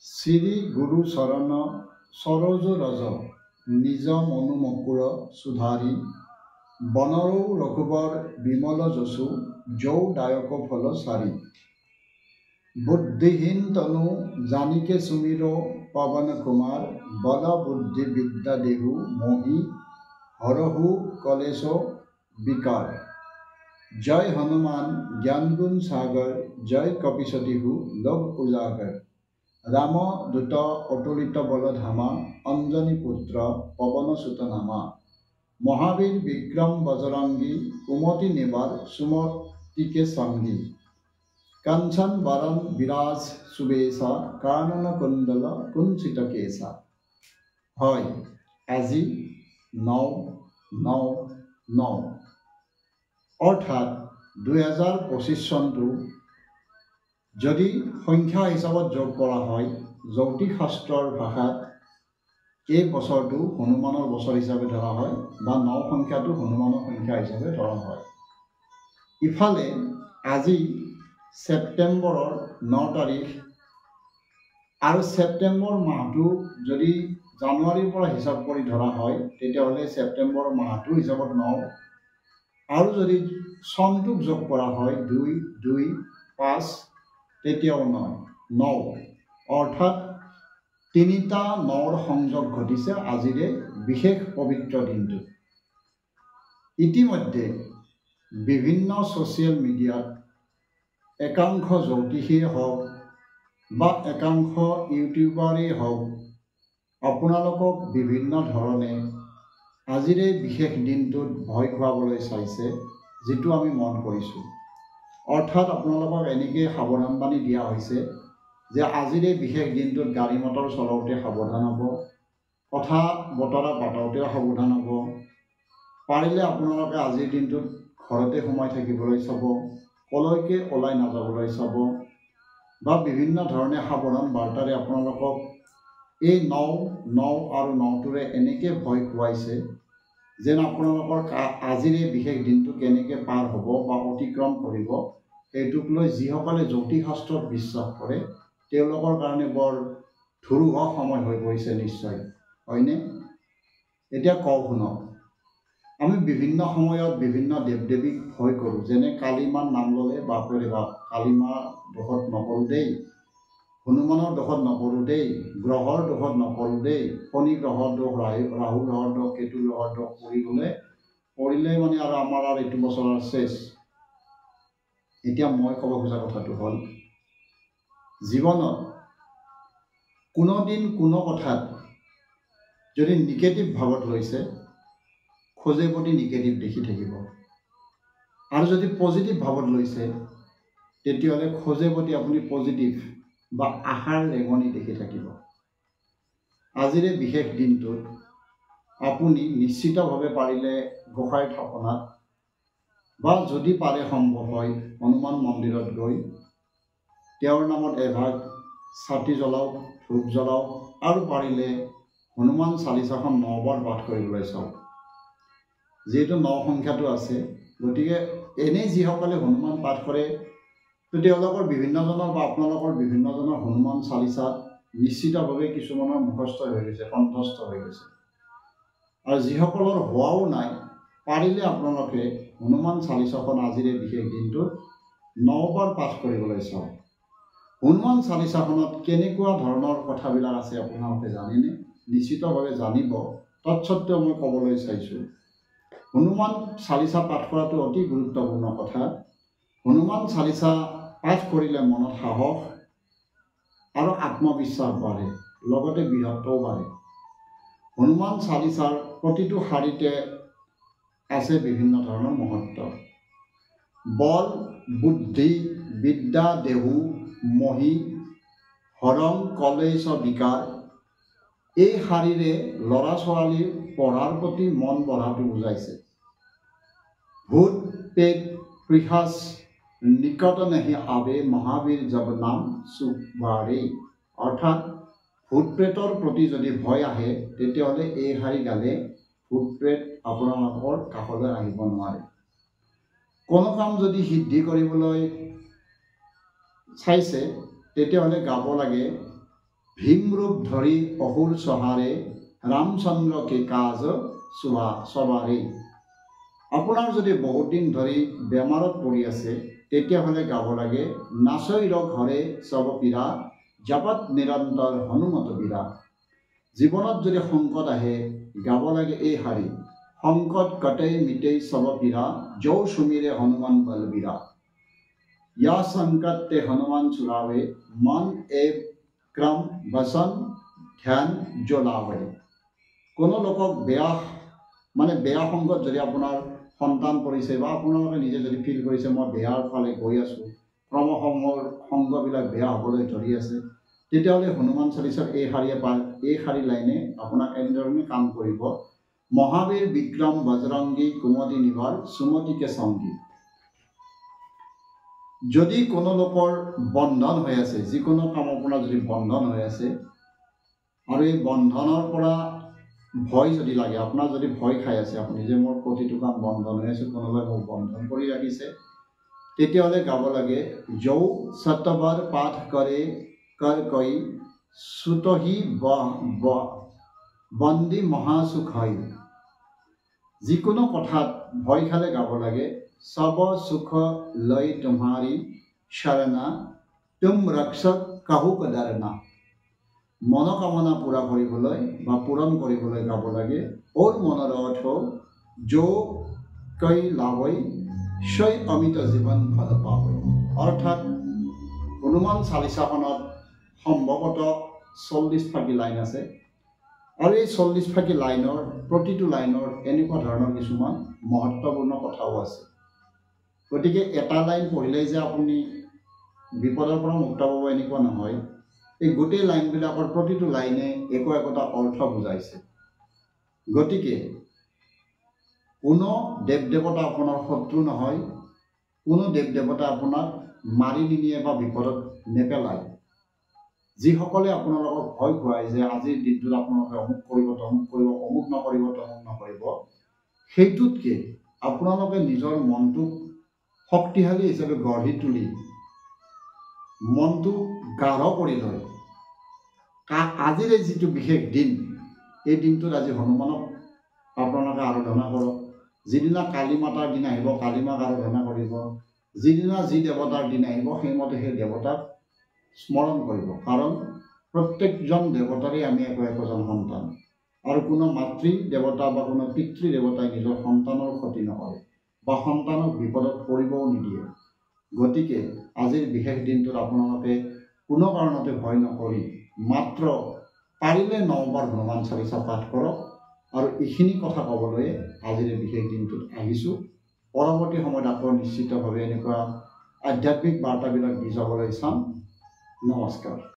শ্ৰী গুৰু চৰণ সৰোজ ৰজ নিজ মনু মকুৰ সুধাৰি বনৰৌ ৰঘুবৰ বিমল যশু যৌ দায়ক ফল চাৰি বুদ্ধিহীন তনু জানিকে সুমিৰ পৱন কুমাৰ বল বুদ্ধি বিদ্যা দেহু মোহি হৰহু কলেশ বিকাৰ জয় হনুমান জ্ঞান গুণ সাগৰ জয় কপিসতিহু লোক উজাগৰ ৰাম দূত অতুলিত বল ধামা অঞ্জনী পুত্ৰ পৱন সুত নামা মহাবীৰ বিক্ৰম বজৰংগী কুমতি নিবাৰ সুমতিকে সঙ্গী কাঞ্চন বৰন বিৰাজ সুবেশা কানন কুণ্ডল কুঞ্চিত কেশা। হয়, আজি ৯/৯/৯ অৰ্থাৎ ২০২৫ চনটো যদি সংখ্যা হিচাপত যোগ কৰা হয়, জ্যোতিষ শাস্ত্ৰৰ ভাষাত এই বছৰটো হনুমানৰ বছৰ হিচাপে ধৰা হয় বা ৯ সংখ্যাটো হনুমানৰ সংখ্যা হিচাপে ধৰা হয়। ইফালে আজি ছেপ্টেম্বৰৰ ৯ তাৰিখ আৰু ছেপ্টেম্বৰ মাহটো যদি জানুৱাৰীৰ পৰা হিচাপ কৰি ধৰা হয় তেতিয়াহ'লে ছেপ্টেম্বৰ মাহটো হিচাপত ৯ আৰু যদি চনটোক যোগ কৰা হয় ২-২-৫ তেতিয়াও ৯ অৰ্থাৎ তিনিটা ৯ৰ সংযোগ ঘটিছে আজিৰে বিশেষ পবিত্ৰ দিনটো। ইতিমধ্যে বিভিন্ন ছ'চিয়েল মিডিয়াত একাংশ জ্যোতিষীয়ে হওক বা একাংশ ইউটিউবাৰেই হওক আপোনালোকক বিভিন্ন ধৰণে আজিৰ এই বিশেষ দিনটোত ভয় খুৱাবলৈ চাইছে, যিটো আমি মন কৰিছোঁ। অৰ্থাৎ আপোনালোকক এনেকৈ সাৱধানবাণী দিয়া হৈছে যে আজিৰ এই বিশেষ দিনটোত গাড়ী মটৰ চলাওঁতে সাৱধান হ'ব, কথা বতৰা পাতোঁতেও সাৱধান হ'ব, পাৰিলে আপোনালোকে আজিৰ দিনটোত ঘৰতে সোমাই থাকিবলৈ চাব, কলৈকে ওলাই নাযাবলৈ চাব বা বিভিন্ন ধৰণে সাৱধান বাৰ্তাৰে আপোনালোকক এই ৯ আৰু ৯টোৰে এনেকৈ ভয় খুৱাইছে যেন আপোনালোকৰ আজিৰ এই বিশেষ দিনটো কেনেকৈ পাৰ হ'ব বা অতিক্ৰম কৰিব, সেইটোক লৈ যিসকলে জ্যোতিষ শাস্ত্ৰত বিশ্বাস কৰে তেওঁলোকৰ কাৰণে বৰ ধুৰুহ সময় হৈ পৰিছে নিশ্চয়, হয়নে? এতিয়া কওঁ শুনক, আমি বিভিন্ন সময়ত বিভিন্ন দেৱ দেৱীক ভয় কৰোঁ। যেনে কালীমাৰ নাম ল'লে বাপৰে বাপ, কালীমা দোষত নপৰোঁ দেই, হনুমানৰ দোষত নপৰোঁ দেই, গ্ৰহৰ দোষত নপৰোঁ দেই, শনি গ্ৰহৰ দোষ, ৰাহু গ্ৰহৰ দোষ, কেতু গ্ৰহৰ দোষ পৰিলে মানে আৰু আমাৰ আৰু এইটো বছৰ আৰু শেষ। এতিয়া মই ক'ব খোজা কথাটো হ'ল, জীৱনত কোনোদিন কোনো কথাত যদি নিগেটিভ ভাৱত লৈছে খোজে প্ৰতি নিগেটিভ দেখি থাকিব, আৰু যদি পজিটিভ ভাৱত লৈছে তেতিয়াহ'লে খোজে প্ৰতি আপুনি পজিটিভ বা আশাৰ ৰেঙনি দেখি থাকিব। আজিৰ এই বিশেষ দিনটোত আপুনি নিশ্চিতভাৱে পাৰিলে গোসাঁইৰ থাপনাত বা যদি পাৰে সম্ভৱ হয় হনুমান মন্দিৰত গৈ তেওঁৰ নামত এভাগ চাকি জ্বলাওক, ধূপ জ্বলাওক আৰু পাৰিলে হনুমান চালিচাখন ৯ বাৰ পাঠ কৰিবলৈ চাওক। যিহেতু ৯ সংখ্যাটো আছে, গতিকে এনেই যিসকলে হনুমান পাঠ কৰে তেওঁলোকৰ বিভিন্নজনৰ বা আপোনালোকৰ বিভিন্নজনৰ হনুমান চালিচাত নিশ্চিতভাৱে কিছুমানৰ মুখস্থ হৈ গৈছে, কণ্ঠস্থ হৈ গৈছে, আৰু যিসকলৰ হোৱাও নাই পাৰিলে আপোনালোকে হনুমান চালিচাখন আজিৰ এই বিশেষ দিনটোত ৯ বাৰ পাঠ কৰিবলৈ চাওক। হনুমান চালিচাখনত কেনেকুৱা ধৰণৰ কথাবিলাক আছে আপোনালোকে জানেনে? নিশ্চিতভাৱে জানিব, তৎসত্ত্বেও মই ক'বলৈ চাইছোঁ। হনুমান চালিচা পাঠ কৰাটো অতি গুৰুত্বপূৰ্ণ কথা। হনুমান চালিচা পাঠ কৰিলে মনত সাহস আৰু আত্মবিশ্বাস বাঢ়ে, লগতে বীৰত্বও বাঢ়ে। হনুমান চালিচাৰ প্ৰতিটো শাৰীতে আছে বিভিন্ন ধৰণৰ মহত্ব। বল বুদ্ধি বিদ্যা দেহু মোহি হৰং কলেশ বিকাৰ, এই শাৰীৰে ল'ৰা ছোৱালীৰ পঢ়াৰ প্ৰতি মন বঢ়াটো বুজাইছে। ভূত পেট পিশাচ নিকট নেহি আবে মহাবীৰ জব নাম সুবাৰে, অৰ্থাৎ ভূত প্ৰেতৰ প্ৰতি যদি ভয় আহে তেতিয়াহ'লে এই শাৰী গালে ভূত প্ৰেত আপোনালোকৰ কাষলৈ আহিব নোৱাৰে। কোনো কাম যদি সিদ্ধি কৰিবলৈ চাইছে তেতিয়াহ'লে গাব লাগে ভীমৰূপ ধৰি অসুৰ চহাৰে ৰামচন্দ্ৰকে কাজ সবাৰে। আপোনাৰ যদি বহুত দিন ধৰি বেমাৰত পৰি আছে তেতিয়াহ'লে গাব লাগে নাচৈৰ ঘৰে চব পীৰা জপত নিৰন্তৰ হনুমত বীৰা। জীৱনত যদি সংকট আহে গাব লাগে এই শাৰী সংকট কটেই মিটেই চব পীৰা যৌ সুমিৰে হনুমান বলবীৰা। या संकट ते हनुमान छुड़ावे मन एव क्रम बसन ध्यान জ্বলাवे। কোনো লোকক বেয়া সংকট যদি আপোনাৰ সন্তান পৰিছে বা আপোনালোকে নিজে যদি ফিল কৰিছে মই বেয়াৰ ফালে গৈ আছোঁ, ক্ৰমশঃ মোৰ সংগবিলাক বেয়া হ'বলৈ ধৰি আছে, তেতিয়াহ'লে হনুমান চালিচাৰ এই শাৰী লাইনে আপোনাক এনেধৰণে কাম কৰিব। মহাবীৰ বিক্ৰম বজৰংগী কুমতি নিবাৰ সুমতিকে সংগী। যদি কোনো লোকৰ বন্ধন হৈ আছে, যিকোনো কাম আপোনাৰ যদি বন্ধন হৈ আছে আৰু এই বন্ধনৰ পৰা ভয় যদি লাগে, আপোনাৰ যদি ভয় খাই আছে আপুনি যে মোৰ প্ৰতিটো কাম বন্ধন হৈ আছে, কোনোবাই মোক বন্ধন কৰি ৰাখিছে, তেতিয়াহ'লে গাব লাগে যৌ সতবাৰ পাঠ কৰে কৰ কৈ সুতহি বন্দী মহাসুখ হয়। যিকোনো কথাত ভয় খালে গাব লাগে সব সুখ লৈ তোমাৰি শৰণা তুম ৰক্ষক কাহু কডাৰনা। মনোকামনা পূৰা কৰিবলৈ বা পূৰণ কৰিবলৈ গাব লাগে ওৰ মনোৰথ যো কৈ লাভৈ সৈ অমিত জীৱন ফল পাবৈ। অৰ্থাৎ হনুমান চালিচাখনত সম্ভৱতঃ 40 ফাকি লাইন আছে আৰু এই 40 ফাকি লাইনৰ প্ৰতিটো লাইনৰ এনেকুৱা ধৰণৰ কিছুমান মহত্বপূৰ্ণ কথাও আছে। গতিকে এটা লাইন পঢ়িলেই যে আপুনি বিপদৰ পৰা মুক্ত পাব এনেকুৱা নহয়, এই গোটেই লাইনবিলাকৰ প্ৰতিটো লাইনে একো একোটা অৰ্থ বুজাইছে। গতিকে কোনো দেৱ দেৱতা আপোনাৰ শত্ৰু নহয়, কোনো দেৱ দেৱতা আপোনাক মাৰি নিনিয়ে বা বিপদত নেপেলায়। যিসকলে আপোনালোকক ভয় খুৱাই যে আজিৰ দিনটোত আপোনালোকে অমুক কৰিব তমুক কৰিব, অমুক নকৰিব তমুক নকৰিব, সেইটোতকে আপোনালোকে নিজৰ মনটোক শক্তিশালী হিচাপে গঢ়ি তুলি মনটো গাঢ় কৰি লয়। আজিৰ এই যিটো বিশেষ দিন, এই দিনটোত আজি হনুমানক আপোনালোকে আৰাধনা কৰক। যিদিনা কালী মাতাৰ দিন আহিব কালী মাক আৰাধনা কৰিব, যিদিনা যি দেৱতাৰ দিন আহিব সেইমতে সেই দেৱতাক স্মৰণ কৰিব। কাৰণ প্ৰত্যেকজন দেৱতাৰে আমি একোজন সন্তান, আৰু কোনো মাতৃ দেৱতা বা কোনো পিতৃ দেৱতাই নিজৰ সন্তানৰ ক্ষতি নকৰে বা সন্তানক বিপদত পৰিবও নিদিয়ে। গতিকে আজিৰ বিশেষ দিনটোত আপোনালোকে কোনো কাৰণতে ভয় নকৰি মাত্ৰ পাৰিলে 9 বাৰ হনুমান চালিচা পাঠ কৰক। আৰু এইখিনি কথা ক'বলৈ আজিৰ বিশেষ দিনটোত আহিছোঁ। পৰৱৰ্তী সময়ত আকৌ নিশ্চিতভাৱে এনেকুৱা আধ্যাত্মিক বাৰ্তাবিলাক দি যাবলৈ চাম। নমস্কাৰ।